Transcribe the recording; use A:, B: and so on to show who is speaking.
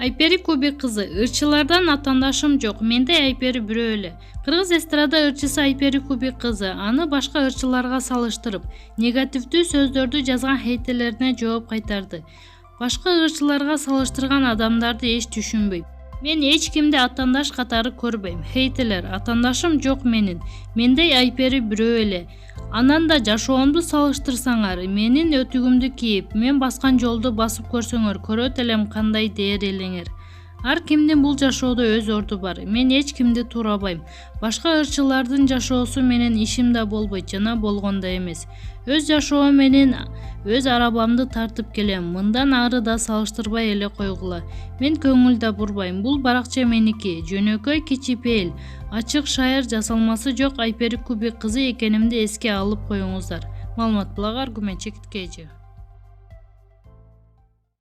A: Айпери Кубик кызы: ырчылардан атаандашым жок, менде Айпери бирөө эле. Кыргыз эстрада ырчысы Айпери Кубик кызы аны башка ырчыларга салыштырып, негативдүү сөздөрдү жазган хейтерлерине жооп кайтарды. Башка ырчыларга салыштырган адамдарды эч түшүнбөйм. Мен эч кимди атаандаш катары көрбөйм. Хейтерлер: атаандашым жок менин. Мендей Айпери бирөө эле. Анан да жашоомду салыштырсаңар, менин өтүгүмдү кийип, мен баскан жолду басып көрсөңөр, көрөт элем кандай дээр элеңер. Ар кимдин бул жашоодо өз орду бар. Мен эч кимди туурабайм. Башка ырчылардын жашоосу менен ишим да болбойт жана болгон да эмес. Өз жашоом менен өз арабамды тартып келем. Мындан ары да салыштырбай эле койгула. Мен көңүл да бурбайм. Бул баракча меники. Жөнөкөй, кичипейил, ачык шайыр, жасалмасы жок Айпери Кубик кызы экенимди эске алып коюңуздар. Маалымат блогger Аргумент Чекиткежи.